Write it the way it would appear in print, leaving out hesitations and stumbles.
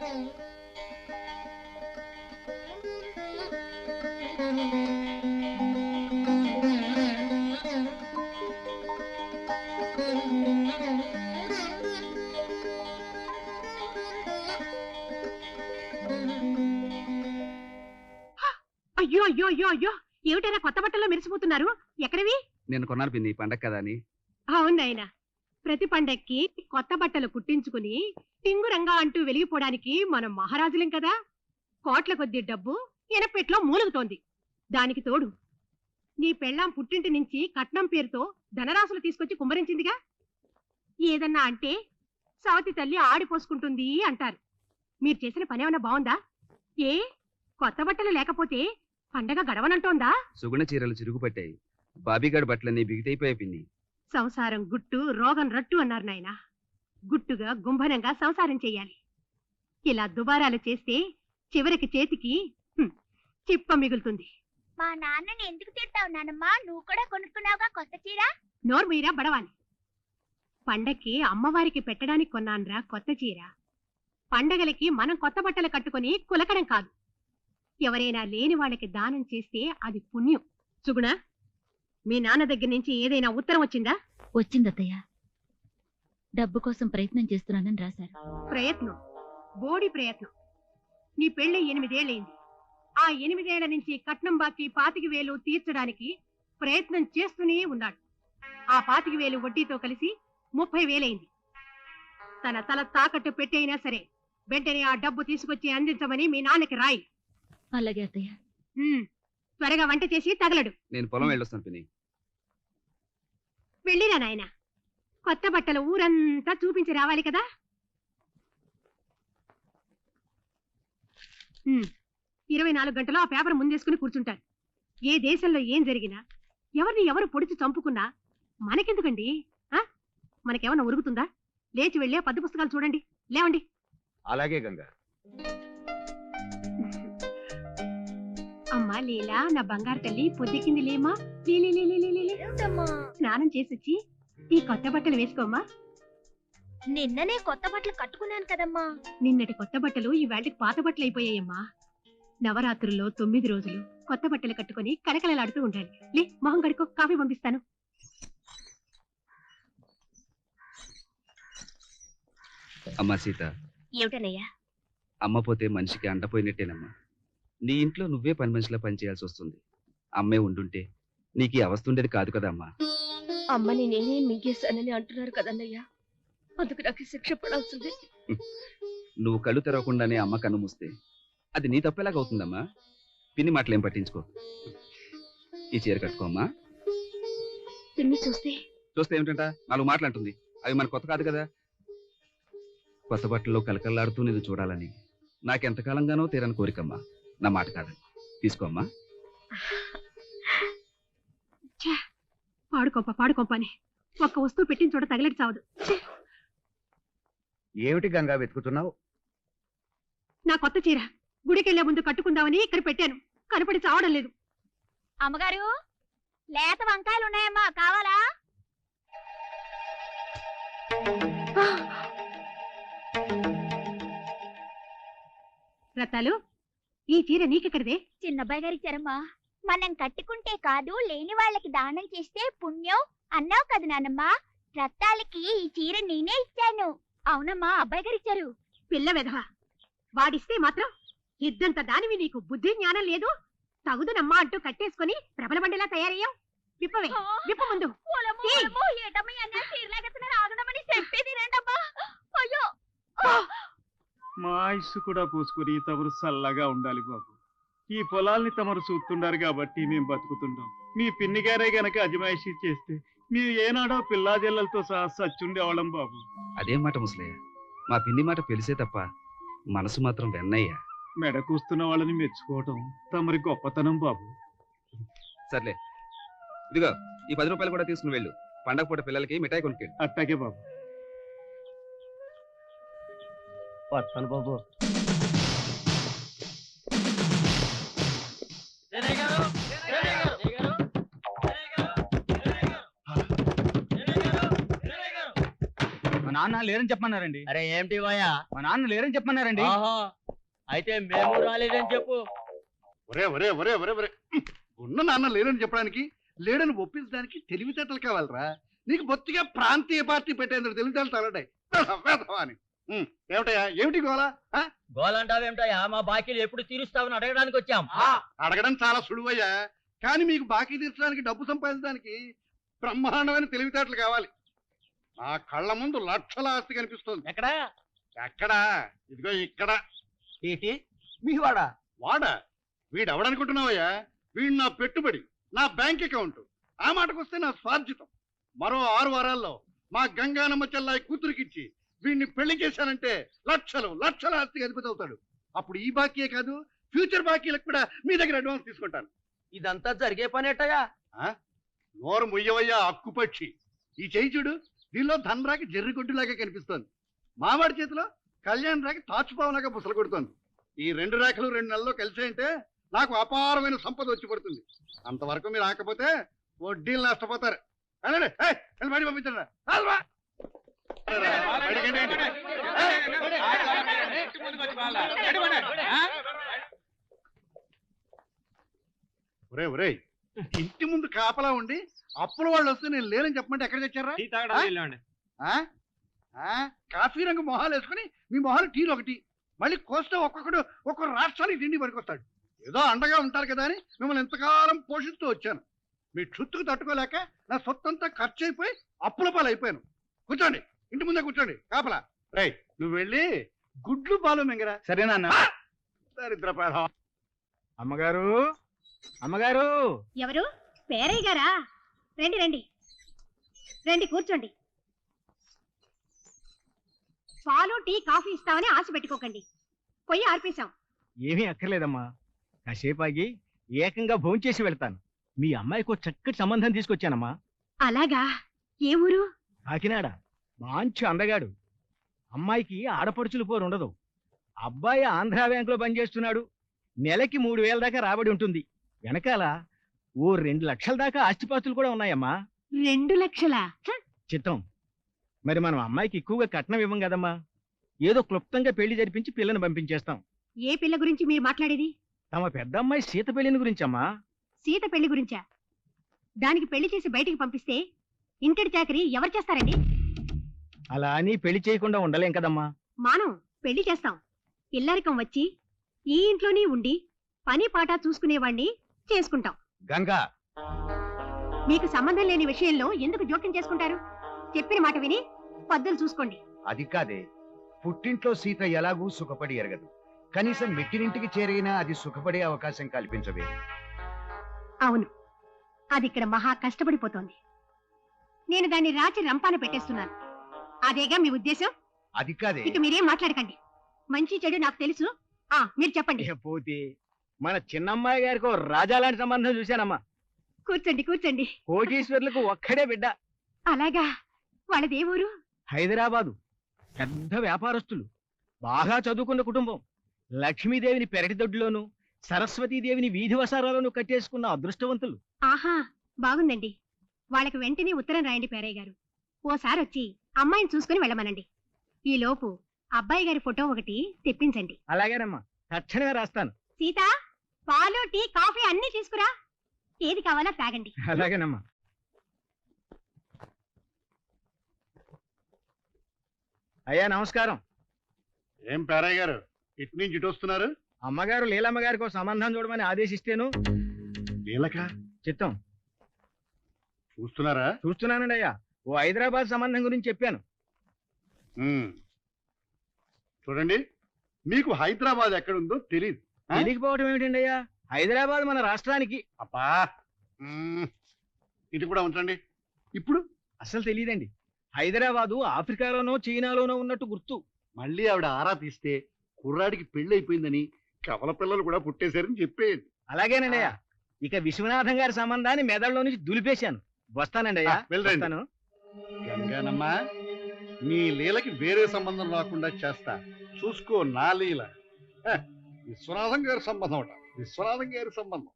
అయ్యో అయ్యో అయ్యో అయ్యో, ఏమిటైనా కొత్త బట్టల్లో మెరిసిపోతున్నారు? ఎక్కడవి? నేను కొన్నాను పిన్ని, పండగ కదా అని. అవునాయన, ప్రతి పండక్కి కొత్త బట్టలు కుట్టించుకుని టింగురంగా అంటూ వెలిగిపోవడానికి మనం మహారాజులేం కదా. కోట్ల కొద్ది డబ్బు ఎనపెట్లో మూలుగుతోంది. దానికి తోడు నీ పెళ్ళాం పుట్టింటి నుంచి కట్నం పేరుతో ధనరాశులు తీసుకొచ్చి కుమ్మరించిందిగా. ఏదన్నా అంటే సవతి తల్లి ఆడిపోసుకుంటుంది అంటారు. మీరు చేసిన పని ఏమన్నా బాగుందా? ఏ కొత్త బట్టలు లేకపోతే పండగ గడవనంటోందా? సుగుణ చీరలు చిరుగుపట్టాయి, బాబీగాడి బట్టలన్నీ బిగితైపోయాయి పిన్ని. సంసారం గుట్టు రోగం రట్టు అన్నారు నాయన. గుట్టుగా గుంభనంగా సంసారం చెయ్యాలి. ఇలా దుబారాలు చేస్తే చివరికి చేతికి చిప్ప మిగులుతుంది. మా నాన్నని ఎందుకు తిడతావు నానమ్మా? నువ్వు కూడా కొనుక్కున్నావుగా కొత్త చీర. నోరు మీరా బడవాలి. పండక్కి అమ్మవారికి పెట్టడానికి కొన్నాన్రా కొత్త చీర. పండగలకి మనం కొత్త బట్టలు కట్టుకుని కులకడం కాదు. ఎవరైనా లేని వాళ్ళకి దానం చేస్తే అది పుణ్యం. సుగుణ, మీ నాన్న దగ్గర నుంచి ఏదైనా ఉత్తరం వచ్చిందా? వచ్చిందత్తయ్య. డబ్బు కోసం ప్రయత్నం చేస్తున్నానని రాశారు. ప్రయత్నం? బోడి ప్రయత్నం. నీ పెళ్ళి 8 ఏళ్ళైంది. ఆ 8 ఏళ్ల నుంచి కట్నం బాకీ 25,000 తీర్చడానికి ప్రయత్నం చేస్తూనే ఉన్నాడు. ఆ 25,000 వడ్డీతో కలిసి 30,000 అయింది. తన తల తాకట్టు పెట్టైనా సరే వెంటనే ఆ డబ్బు తీసుకొచ్చి అందించమని మీ నాన్నకి రాయి. అలాగే అత్తయ్య. త్వరగా వంట చేసి తగలడు. నేను పొలం వెళ్ళొస్తాను పిన్ని. వెళ్ళిరా నాయన, కొత్త బట్టలు ఊరంతా చూపించి రావాలి కదా. 24 గంటలు ఆ పేపర్ ముందేసుకుని కూర్చుంటారు. ఏ దేశంలో ఏం జరిగినా, ఎవరిని ఎవరు పొడిచి చంపుకున్నా మనకెందుకండి? మనకేమన్నా ఉరుగుతుందా? లేచి వెళ్ళి ఆ 10 పుస్తకాలు చూడండి. లేవండి. అలాగే గంగా. అమ్మా లీలా, నా బంగారు తల్లి, పొద్దుకింది లేమా. స్నానం చేసొచ్చి ఈ కొత్త బట్టలు వేసుకోమ్మా. నిన్ననే కొత్త బట్టలు కట్టుకున్నాను కదమ్మా. నిన్నటి కొత్త బట్టలు ఈ వేళకి పాత బట్టలు అయిపోయాయమ్మా. నవరాత్రుల్లో 9 రోజులు కొత్త బట్టలు కట్టుకుని కలకలలాడుతూ ఉండాలి. లే, మొహం కడుకో, కాఫీ పంపిస్తాను. అమ్మా సీత, ఏమిటనయ్యా? అమ్మ పోతే మనిషికి అండపోయినట్టేనమ్మా. నీ ఇంట్లో నువ్వే పని మనిషిలా పనిచేయాల్సి వస్తుంది. అమ్మే ఉండుంటే నీకు ఈ అవస్థ ఉండేది కాదు కదా అమ్మా. అమ్మని నేనే మింగేశానని అంటున్నారు కదన్నయ్యా, అందుకు నాకు శిక్ష పడాల్సిందే. నువ్వు కళ్ళు తెరవకుండానే అమ్మ కన్ను మూస్తే అది నీ తప్పేలాగవుతుందమ్మా. పిన్ని మాటలేం పట్టించుకో. ఈ చీర కట్టుకోమ్మా. పిన్ని చూస్తే ఏమిటంట 4 మాటలు అంటుంది. అవి మన కొత్త కాదు కదా. కొత్త బట్టల్లో కలకల్లాడుతూ నేను చూడాలని నాకెంతకాలంగానో తీరని కోరికమ్మా. నా మాట కాదని తీసుకోమ్మా. పాడుకోపని ఒక్క వస్తువు పెట్టిన చోట తగిలటి చావదు. ఏమిటి గంగా వెతుకుతున్నావు? నా కొత్త చీర గుడికెళ్లే ముందు కట్టుకుందామని ఇక్కడ పెట్టాను, కనపడి చావడం లేదు. అమ్మగారు, లేత వంకాయలు ఉన్నాయమ్మా, కావాలా? రత్తాలు, ఈ చీర నీకెక్కడిదే? చిన్నబ్బాయి గారి చరమ్మా. మనం కట్టుకుంటే కాదు, లేని వాళ్ళకి దానం చేస్తే పుణ్యం అన్నావు కదా నానమ్మా. రత్తాలకి ఈ చీర నేనే ఇచ్చాను. అవునమ్మా, అబ్బాయి గారు ఇచ్చారు. పిల్ల వెధవా, వాడిస్తే మాత్రం ఇద్దంత దానివి నీకు బుద్ధి జ్ఞానం లేదు. తగుదనమ్మా అంటూ కట్టేసుకుని ప్రబల బండిలా తయారయ్యావు. విప్పవే, విప్ప ముందు. మా ఆయుస్సు కూడా పూసుకుని తమరు చల్లగా ఉండాలి బాబు. ఈ పొలాల్ని తమరు చూస్తుండారు కాబట్టి మేము బతుకుతుంటాం. మీ పిన్ని గారే గనక అజమాయిషీ చేస్తే మీరు ఏనాడో పిల్లాజల్లలతో సహా సచ్చుండేవాళ్ళం బాబు. అదేం మాట ముసలయ్య, మా పిన్ని మాట పెలిసే తప్ప మనసు మాత్రం వెన్నయ్యా. మెడ కూస్తున్న వాళ్ళని మెచ్చుకోవటం తమరి గొప్పతనం బాబు. సర్లే, ఇదిగో ఈ 10 రూపాయలు కూడా తీసుకుని వెళ్ళు. పండగ పూట పిల్లలకి మిఠాయి కొనుక్కెళ్ళు. అట్టాగే బాబు. వస్తాను బాబు. నాన్న లేరని చెప్పమన్నారండి. అరే ఏమిటి పోయా? మా నాన్న లేరని చెప్పమన్నారండి. అయితే మేము రాలేదని చెప్పు. ఒరే ఒరే ఒరే ఒరే ఒరే ఉన్న నాన్న లేరని చెప్పడానికి, లేడని ఒప్పించడానికి తెలివితేటలు కావాలరా. నీకు బొత్తిగా ప్రాంతీయ పార్టీ పెట్టేందుకు తెలివితేటలు తలటాయి అని. ఏమిటయ్యా, ఏమిటి గోలా? గోలంటావేమిటయ్యా? మా బాకీలు ఎప్పుడు తీరుస్తావని అడగడానికి వచ్చాం. అడగడం చాలా సులువయ్యా, కానీ మీకు బాకీ తీర్చడానికి, డబ్బు సంపాదించడానికి బ్రహ్మాండమైన తెలివితేటలు కావాలి. నా కళ్ళ ముందు లక్షల ఆస్తి కనిపిస్తుంది. ఎక్కడా? ఎక్కడా? ఇదిగో ఇక్కడ. ఏంటి మీ వాడా? వాడా? వీడు ఎవడనుకుంటున్నావయ్యా? వీడు నా పెట్టుబడి, నా బ్యాంక్ అకౌంట్. ఆ మాటకొస్తే నా స్వార్జితం. మరో 6 వారాల్లో మా గంగానమ్మ చెల్లాయి కూతురికిచ్చి వీడిని పెళ్లి చేశానంటే లక్షలు లక్షల ఆస్తికి అధిపతి అవుతాడు. అప్పుడు ఈ బాకీయే కాదు, ఫ్యూచర్ బాకీలకు కూడా మీ దగ్గర అడ్వాన్స్ తీసుకుంటాను. ఇదంతా జరిగే పనేటగా? నోరు ముయ్యవయ్యా అక్కుపక్షి. ఈ చేయి చూడు, దీనిలో ధనరాకి జర్రిగొడ్డులాగా కనిపిస్తోంది. మావాడి చేతిలో కళ్యాణ్ రాకి తాచుపావులాగా బుసలు కొడుతోంది. ఈ 2 రేఖలు 2 నెలల్లో కలిసాయంటే నాకు అపారమైన సంపద వచ్చి పడుతుంది. అంతవరకు మీరు ఆకపోతే వడ్డీలు నష్టపోతారు. బయట పంపించండి. ఒరే ఒరే, ఇంటి ముందు కాపలా ఉండి అప్పుల వాళ్ళు వస్తే నేను లేనని చెప్పమంటే ఎక్కడ తెచ్చారా? కాఫీ రంగు మొహాలు వేసుకుని మీ మొహాలు టీలు ఒకటి, మళ్ళీ కోస్తే ఒక్కొక్కడు ఒక్కొక్క రాష్ట్రానికి తిండి పనికొస్తాడు. ఏదో అండగా ఉంటారు కదా అని మిమ్మల్ని ఎంతకాలం పోషిస్తూ వచ్చాను. మీ చుట్టుకు తట్టుకోలేక నా సొత్తంతా ఖర్చు అయిపోయి అప్పుల పాలు అయిపోయాను. కూర్చోండి, ఇంటి ముందే కూర్చోండి కాపలా. రేయ్, నువ్వు వెళ్ళి గుడ్లు పాలు మింగరా. సరేనా? దరిద్రపేద. అమ్మగారు, అమ్మగారు. ఎవరు? పేరయ్య గారా? రండి రండి రండి, కూర్చోండి. పాలు, టీ, కాఫీ ఇస్తామని ఆశ పెట్టుకోకండి. పొయ్యి ఆర్పేశాం. ఏమీ అక్కర్లేదమ్మా, కాసేపు ఆగి ఏకంగా భోంచేసి వెళ్తాను. మీ అమ్మాయికి చక్కటి సంబంధం తీసుకొచ్చానమ్మా. అలాగా? ఏ ఊరు? కాకినాడ. మంచి అందగాడు. అమ్మాయికి ఆడపడుచులు పోరు ఉండదు. అబ్బాయి ఆంధ్రా బ్యాంకులో పనిచేస్తున్నాడు. నెలకి 3000 దాకా రాబడి ఉంటుంది. వెనకాల ఓ 2 లక్షల దాకా ఆస్తిపాస్తులు కూడా ఉన్నాయమ్మా. 2 లక్షలా? చిత్తం. మరి మనం అమ్మాయికి ఎక్కువగా కట్నం ఇవ్వం కదమ్మా. ఏదో క్లుప్తంగా పెళ్లి జరిపించి పిల్లని పంపించేస్తాం. ఏ పిల్ల గురించి మీరు మాట్లాడేది? తమ పెద్ద అమ్మాయి సీత పెళ్లిని గురించమ్మా. సీత పెళ్లి గురించా? దానికి పెళ్లి చేసి బయటికి పంపిస్తే ఇంటిడి చాకరీ ఎవరు చేస్తారండి? అలా అని పెళ్లి చేయకుండా ఉండలేం కదమ్మా. మానం పెళ్లి చేస్తాం. ఇల్లరికం వచ్చి ఈ ఇంట్లోనే ఉండి పని పాట చూసుకునేవాణ్ణి చేసుకుంటాం. గంగా, మీకు సంబంధం లేని విషయంలో ఎందుకు జోక్యం చేసుకుంటారు? చెప్పిన మాట విని పద్ధతులు చూసుకోండి. అది కాదే, పుట్టింట్లో సీత ఎలాగూ సుఖపడి ఎరగదు. కనీసం మెట్టినింటికి చేరైనా అది సుఖపడే అవకాశం కల్పించవే. అవును, అది ఇక్కడ మహా కష్టపడిపోతోంది. నేను దాన్ని రాచి రంపాన పెట్టేస్తున్నాను. అదేగా మీ ఉద్దేశం? అది కాదే. ఇటు మీరేం మాట్లాడకండి. మంచి చెడు నాకు తెలుసు. మీరు చెప్పండి. పోతే మన చిన్నమ్మాయి గారికి ఓ రాజా లాంటి సంబంధం చూశానమ్మా. కూర్చోండి కూర్చోండి. కోటీశ్వర్లకు ఒక్కడే బిడ్డ. అలాగా? వాళ్ళది ఏ ఊరు? హైదరాబాదు. పెద్ద వ్యాపారస్తులు, బాగా చదువుకున్న కుటుంబం. లక్ష్మీదేవిని పెరటి దొడ్లోను, సరస్వతీదేవిని వీధి వసారాలను కట్టేసుకున్న అదృష్టవంతులు. ఆహా, బాగుందండి. వాళ్ళకి వెంటనే ఉత్తరం రాయండి పేరయ్య గారు. ఓసారి వచ్చి అమ్మాయిని చూసుకుని వెళ్ళమనండి. ఈ లోపు అబ్బాయి గారి ఫోటో ఒకటి తెప్పించండి. అలాగేనమ్మా, తక్షణమే రాస్తాను. సీత, పాలు, టీ, కాఫీ అన్ని తీసుకురా. ఏది కావాలో తాగండి. అలాగేనమ్మా. అయ్యా నమస్కారం. ఏం పేరయ్య గారు, ఇటు నుంచి ఇటు వస్తున్నారు? అమ్మగారు లీలమ్మ గారికి ఒక సంబంధం చూడమని ఆదేశిస్తేను. లీలక? చిత్తం. చూస్తున్నారా? చూస్తున్నానండి అయ్యా. ఓ హైదరాబాద్ సంబంధం గురించి చెప్పాను. చూడండి, మీకు హైదరాబాద్ ఎక్కడుందో తెలియదు. తెలియకపోవడం ఏమిటండి అయ్యా? హైదరాబాద్ మన రాష్ట్రానికి. అబ్బా, ఇది కూడా ఉంచండి. ఇప్పుడు అసలు తెలియదండి. హైదరాబాదు ఆఫ్రికాలోనో చైనాలోనో ఉన్నట్టు గుర్తు. మళ్ళీ ఆవిడ ఆరా తీస్తే కుర్రాడికి పెళ్లి అయిపోయిందని, కవల పిల్లలు కూడా పుట్టేశారని చెప్పేయండి. అలాగేనండి అయ్యా. ఇక విశ్వనాథం గారి సంబంధాన్ని మెదడులో నుంచి దులిపేశాను. వస్తానండి అయ్యా. వెళ్ళండి. గంగానమ్మా, నీ లీలకి వేరే సంబంధం రాకుండా చేస్తా. చూసుకో నా లీల. విశ్వనాథం గారి సంబంధం అట. విశ్వనాథం గారి సంబంధం.